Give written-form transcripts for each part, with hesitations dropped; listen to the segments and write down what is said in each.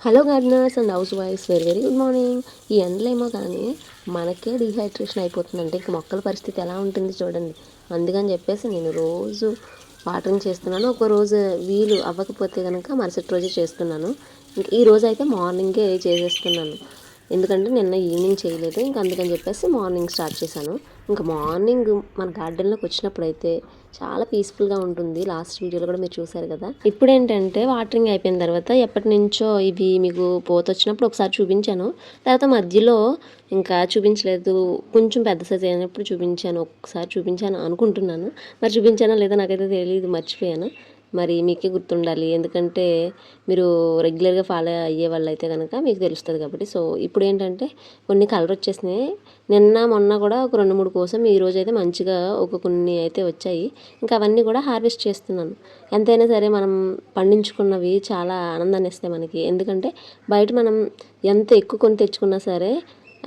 Hello gardeners and హౌస్ వైఫ్స్ very good morning. ఈ ఎండలేమో కానీ మనకే డీహైడ్రేషన్ అయిపోతుందంటే ఇంక మొక్కల పరిస్థితి ఎలా ఉంటుంది చూడండి. అందుకని చెప్పేసి నేను రోజు వాటరింగ్ చేస్తున్నాను. ఒక రోజు వీలు అవ్వకపోతే కనుక మరుసటి రోజే చేస్తున్నాను. ఇంక ఈ రోజు అయితే మార్నింగే చేసేస్తున్నాను, ఎందుకంటే నిన్న ఈవినింగ్ చేయలేదు. ఇంక అందుకని చెప్పేసి మార్నింగ్ స్టార్ట్ చేశాను. ఇంకా మార్నింగ్ మన గార్డెన్లోకి వచ్చినప్పుడు అయితే చాలా పీస్ఫుల్గా ఉంటుంది. లాస్ట్ వీడియోలో కూడా మీరు చూసారు కదా. ఇప్పుడు ఏంటంటే వాటరింగ్ అయిపోయిన తర్వాత ఎప్పటి నుంచో ఇవి మీకు పోత వచ్చినప్పుడు ఒకసారి చూపించాను, తర్వాత మధ్యలో ఇంకా చూపించలేదు. కొంచెం పెద్ద సైజ్ అయినప్పుడు చూపించాను, ఒకసారి చూపించాను అనుకుంటున్నాను. మరి చూపించానో లేదో నాకైతే తెలియదు, మర్చిపోయాను. మరి మీకే గుర్తుండాలి, ఎందుకంటే మీరు రెగ్యులర్గా ఫాలో అయ్యే వాళ్ళు అయితే కనుక మీకు తెలుస్తుంది కాబట్టి. సో ఇప్పుడు ఏంటంటే కొన్ని కలర్ వచ్చేసినాయి. నిన్న మొన్న కూడా ఒక 2-3 కోసం ఈరోజు అయితే మంచిగా కొన్ని అయితే వచ్చాయి. ఇంకా అవన్నీ కూడా హార్వెస్ట్ చేస్తున్నాను. ఎంతైనా సరే మనం పండించుకున్నవి చాలా ఆనందాన్ని ఇస్తాయి మనకి, ఎందుకంటే బయట మనం ఎంత ఎక్కువ కొని తెచ్చుకున్నా సరే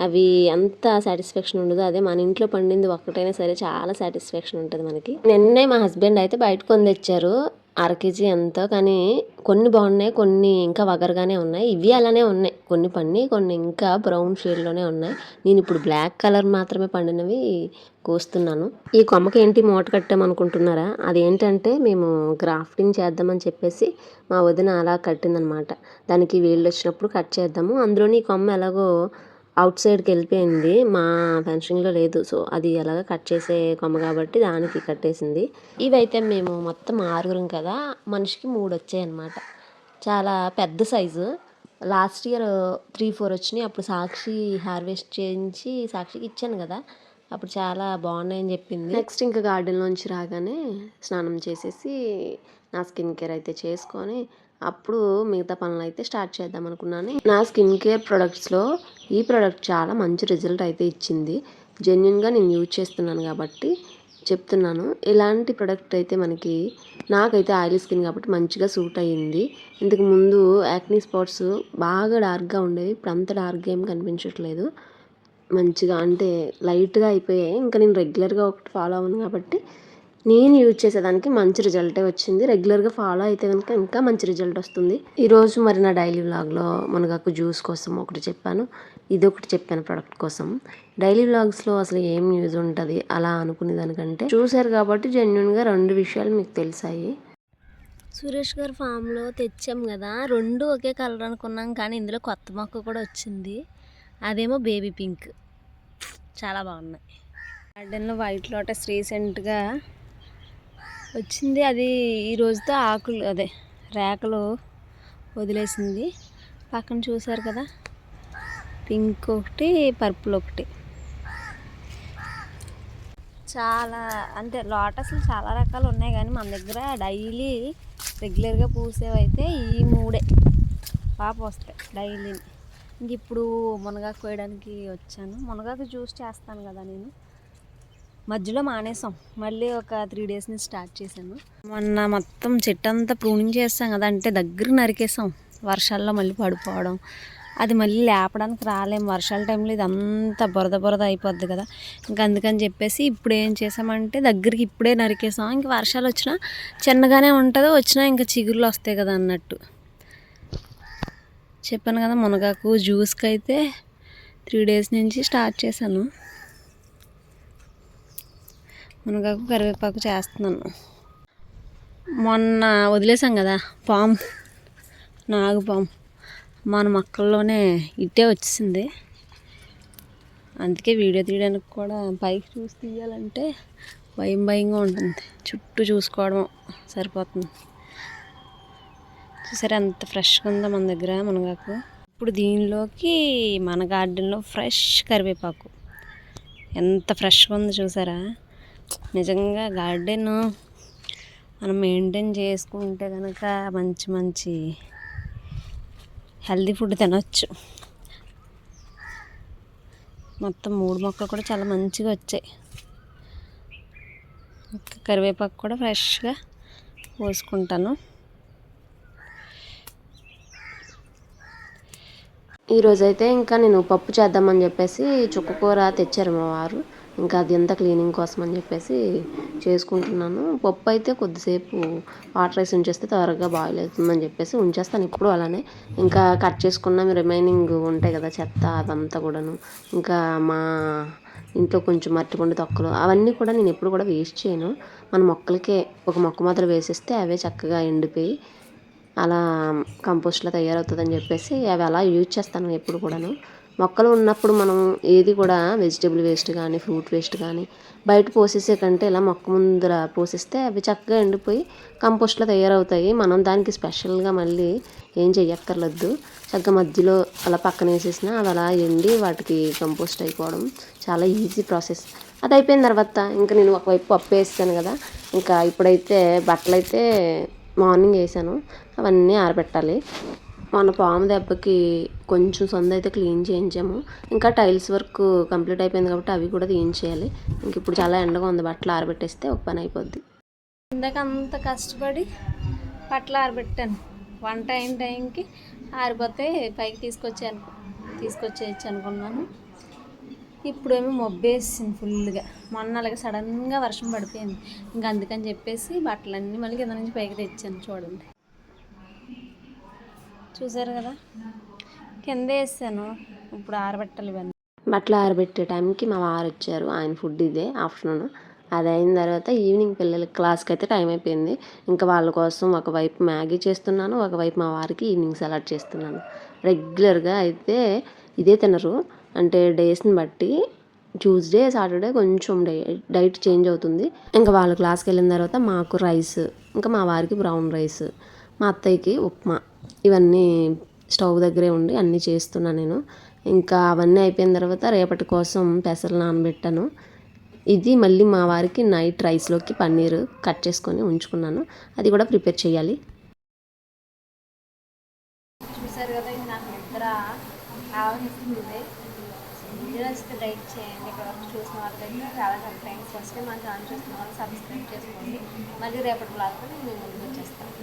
అవి అంత సాటిస్ఫాక్షన్ ఉండదు. అదే మన ఇంట్లో పండింది ఒక్కటైనా సరే చాలా సాటిస్ఫాక్షన్ ఉంటుంది మనకి. నిన్నే మా హస్బెండ్ అయితే బయట కొని తెచ్చారు, 1/2 కేజీ ఎంతో. కానీ కొన్ని బాగున్నాయి, కొన్ని ఇంకా వగరగానే ఉన్నాయి. ఇవి అలానే ఉన్నాయి, కొన్ని పండి కొన్ని ఇంకా బ్రౌన్ షేడ్లోనే ఉన్నాయి. నేను ఇప్పుడు బ్లాక్ కలర్ మాత్రమే పండినవి కోస్తున్నాను. ఈ కొమ్మకి ఏంటి మూట కట్టామనుకుంటున్నారా? అదేంటంటే మేము గ్రాఫ్టింగ్ చేద్దామని చెప్పేసి మా వదిన అలా కట్టిందనమాట. దానికి వేళ్ళు వచ్చినప్పుడు కట్ చేద్దాము, అందులోని ఈ కొమ్మ ఎలాగో అవుట్ సైడ్కి వెళ్ళిపోయింది, మా ఫెన్షన్లో లేదు. సో అది ఎలాగ కట్ చేసే కొమ్మ కాబట్టి దానికి కట్టేసింది. ఇవైతే మేము మొత్తం 6 కదా, మనిషికి 3 వచ్చాయి అన్నమాట. చాలా పెద్ద సైజు. లాస్ట్ ఇయర్ 3-4 వచ్చినాయి. అప్పుడు సాక్షి హార్వెస్ట్ చేయించి సాక్షికి ఇచ్చాను కదా, అప్పుడు చాలా బాగున్నాయని చెప్పింది. నెక్స్ట్ ఇంకా గార్డెన్లోంచి రాగానే స్నానం చేసేసి నా స్కిన్ కేర్ అయితే చేసుకొని అప్పుడు మిగతా పనులు అయితే స్టార్ట్ చేద్దాం అనుకున్నాను. నా స్కిన్ కేర్ ప్రొడక్ట్స్లో ఈ ప్రోడక్ట్ చాలా మంచి రిజల్ట్ అయితే ఇచ్చింది. జెన్యున్గా నేను యూజ్ చేస్తున్నాను కాబట్టి చెప్తున్నాను. ఇలాంటి ప్రోడక్ట్ అయితే మనకి, నాకైతే ఆయిలీ స్కిన్ కాబట్టి మంచిగా సూట్ అయ్యింది. ఇంతకు ముందు యాక్నీ స్పాట్స్ బాగా డార్క్గా ఉండేవి, ఇప్పుడు అంత డార్క్గా ఏం కనిపించట్లేదు. మంచిగా అంటే లైట్గా అయిపోయాయి. ఇంకా నేను రెగ్యులర్గా ఒకటి ఫాలో అవ్వను కాబట్టి నేను యూజ్ చేసేదానికి మంచి రిజల్టే వచ్చింది. రెగ్యులర్గా ఫాలో అయితే కనుక ఇంకా మంచి రిజల్ట్ వస్తుంది. ఈరోజు మరి నా డైలీ వ్లాగ్లో మునగాకు జ్యూస్ కోసం ఒకటి చెప్పాను, ఇదొకటి చెప్పాను ప్రోడక్ట్ కోసం. డైలీ వ్లాగ్స్లో అసలు ఏం యూజ్ ఉంటుంది అలా అనుకునే దానికంటే చూశారు కాబట్టి జెన్యున్గా 2 విషయాలు మీకు తెలిసాయి. సురేష్ గారు ఫామ్లో తెచ్చాం కదా, 2 ఒకే కలర్ అనుకున్నాం, కానీ ఇందులో కొత్త మొక్క కూడా వచ్చింది. అదేమో బేబీ పింక్, చాలా బాగున్నాయి. గార్డెన్లో వైట్ లోటస్ రీసెంట్గా వచ్చింది. అది ఈ రోజుతో ఆకులు అదే రేకలు వదిలేసింది. పక్కన చూసారు కదా, పింక్ ఒకటి, పర్పుల్ ఒకటి. చాలా అంటే లోటస్లు చాలా రకాలు ఉన్నాయి, కానీ మన దగ్గర డైలీ రెగ్యులర్గా పూసేవైతే ఈ 3 బాగా వస్తాయి డైలీ. ఇంక ఇప్పుడు మునగాకు కోయడానికి వచ్చాను. మునగాకు జ్యూస్ చేస్తాను కదా నేను, మధ్యలో మానేసాం, మళ్ళీ ఒక 3 డేస్ నుంచి స్టార్ట్ చేశాను. మొన్న మొత్తం చెట్టు అంతా ప్రూనింగ్ చేస్తాం కదా, అంటే దగ్గర నరికేసాం. వర్షాల్లో మళ్ళీ పడిపోవడం, అది మళ్ళీ లేపడానికి రాలేం. వర్షాల టైంలో ఇదంతా బురద అయిపోద్ది కదా. ఇంకా అందుకని చెప్పేసి ఇప్పుడు ఏం చేసామంటే దగ్గరికి ఇప్పుడే నరికేసాం. ఇంక వర్షాలు వచ్చినా చిన్నగానే ఉంటుంది, వచ్చినా ఇంకా చిగురులు వస్తాయి కదా అన్నట్టు. చెప్పాను కదా, మునగాకు జ్యూస్కి అయితే 3 డేస్ నుంచి స్టార్ట్ చేశాను. మునగాకు కరివేపాకు చేస్తున్నాను. మొన్న వదిలేసాం కదా నాగుపాము, మన మొక్కల్లోనే ఇట్టే వచ్చింది. అందుకే వీడియో తీయడానికి కూడా పైకి చూసి తీయాలంటే భయంగా ఉంటుంది, చుట్టూ చూసుకోవడం సరిపోతుంది. చూసారా ఎంత ఫ్రెష్గా ఉందో మన దగ్గర మునగాకు. ఇప్పుడు దీనిలోకి మన గార్డెన్లో ఫ్రెష్ కరివేపాకు ఎంత ఫ్రెష్గా ఉందో చూసారా. నిజంగా గార్డెన్ మనం మెయింటైన్ చేసుకుంటే కనుక మంచి హెల్దీ ఫుడ్ తినొచ్చు. మొత్తం 3 మొక్కలు కూడా చాలా మంచిగా వచ్చాయి. కరివేపాకు కూడా ఫ్రెష్గా పోసుకుంటాను. ఈరోజైతే ఇంకా నేను పప్పు చేద్దామని చెప్పేసి చుక్కకూర తెచ్చారు మా వారు. ఇంకా అది అంతా క్లీనింగ్ కోసం అని చెప్పేసి చేసుకుంటున్నాను. పప్పు అయితే కొద్దిసేపు వాటర్ వేసి ఉంచేస్తే త్వరగా బాయిల్ అవుతుందని చెప్పేసి ఉంచేస్తాను ఎప్పుడు అలానే. ఇంకా కట్ చేసుకున్న రిమైనింగ్ ఉంటాయి కదా చెత్త అదంతా కూడాను, ఇంకా మా ఇంట్లో కొంచెం మట్టిపండు తొక్కలు అవన్నీ కూడా నేను ఎప్పుడు కూడా వేస్ట్ చేయను. మన మొక్కలకే ఒక మొక్క మాత్రం వేసిస్తే అవే చక్కగా ఎండిపోయి అలా కంపోస్ట్లా తయారవుతుందని చెప్పేసి అవి అలా యూజ్ చేస్తాను ఎప్పుడు కూడాను. మొక్కలు ఉన్నప్పుడు మనం ఏది కూడా వెజిటేబుల్ వేస్ట్ కానీ ఫ్రూట్ వేస్ట్ కానీ బయట పోసేసే కంటే ఇలా మొక్క ముందర పోసిస్తే అవి చక్కగా ఎండిపోయి కంపోస్ట్లో తయారవుతాయి. మనం దానికి స్పెషల్గా మళ్ళీ ఏం చెయ్యక్కర్లేదు. చక్కగా మధ్యలో అలా పక్కన వేసేసినా అవి అలా ఎండి వాటికి కంపోస్ట్ అయిపోవడం చాలా ఈజీ ప్రాసెస్. అది అయిపోయిన తర్వాత ఇంకా నేను ఒకవైపు పప్పు వేస్తాను కదా, ఇంకా ఇప్పుడైతే బట్టలు అయితే మార్నింగ్ వేసాను, అవన్నీ ఆరబెట్టాలి. మన పాము దెబ్బకి కొంచెం సొంత అయితే క్లీన్ చేయించాము. ఇంకా టైల్స్ వర్క్ కంప్లీట్ అయిపోయింది కాబట్టి అవి కూడా తీయించేయాలి. ఇంక ఇప్పుడు చాలా ఎండగా ఉంది, బట్టలు ఆరబెట్టేస్తే ఒక పని అయిపోద్ది. ఇందాక అంత కష్టపడి బట్టలు ఆరబెట్టాను, వంట అయిన టైంకి ఆరిపోతే పైకి తీసుకొచ్చేయచ్చు అనుకున్నాను. ఇప్పుడేమో మబ్బేసింది ఫుల్గా. మొన్న అలాగే సడన్గా వర్షం పడిపోయింది. ఇంకా అందుకని చెప్పేసి బట్టలన్నీ మళ్ళీ కింద నుంచి పైకి తెచ్చాను. చూడండి, చూసారు కదా, కింద వేసాను. ఇప్పుడు ఆరబెట్టాలి ఇవన్నీ. బట్టలు ఆరబెట్టే టైంకి మా వారు వచ్చారు. ఆయన ఫుడ్ ఇదే ఆఫ్టర్నూన్. అది అయిన తర్వాత ఈవినింగ్ పిల్లలకి క్లాస్కి అయితే టైం అయిపోయింది. ఇంకా వాళ్ళ కోసం ఒకవైపు మ్యాగీ చేస్తున్నాను, ఒకవైపు మా వారికి ఈవినింగ్ సలాడ్ చేస్తున్నాను. రెగ్యులర్గా అయితే ఇదే తినరు, అంటే డేస్ని బట్టి ట్యూస్డే సాటర్డే కొంచెం డైట్ చేంజ్ అవుతుంది. ఇంకా వాళ్ళ క్లాస్కి వెళ్ళిన తర్వాత మాకు రైస్, ఇంకా మా వారికి బ్రౌన్ రైస్, మా అత్తయ్యకి ఉప్మా, ఇవన్నీ స్టవ్ దగ్గరే ఉండి అన్నీ చేస్తున్నాను నేను. ఇంకా అవన్నీ అయిపోయిన తర్వాత రేపటి కోసం పెసలు నానబెట్టాను. ఇది మళ్ళీ మా వారికి నైట్ రైస్లోకి పన్నీర్ కట్ చేసుకొని ఉంచుకున్నాను, అది కూడా ప్రిపేర్ చేయాలి. చూసారు కదా, ఇది నాకు నిద్ర ఆవహిస్తుంది. నిద్ర వస్తే డైట్ చేయండి. ఇక్కడ వరకు చూసిన వాళ్ళకైతే చాలా చాలా థ్యాంక్స్. ఫస్ట్ టైం మన ఛానల్ చూసిన వాళ్ళు సబ్స్క్రైబ్ చేసుకోండి. మళ్ళీ రేపటి బ్లాగ్తో నేను ముందుకు వచ్చేస్తాను.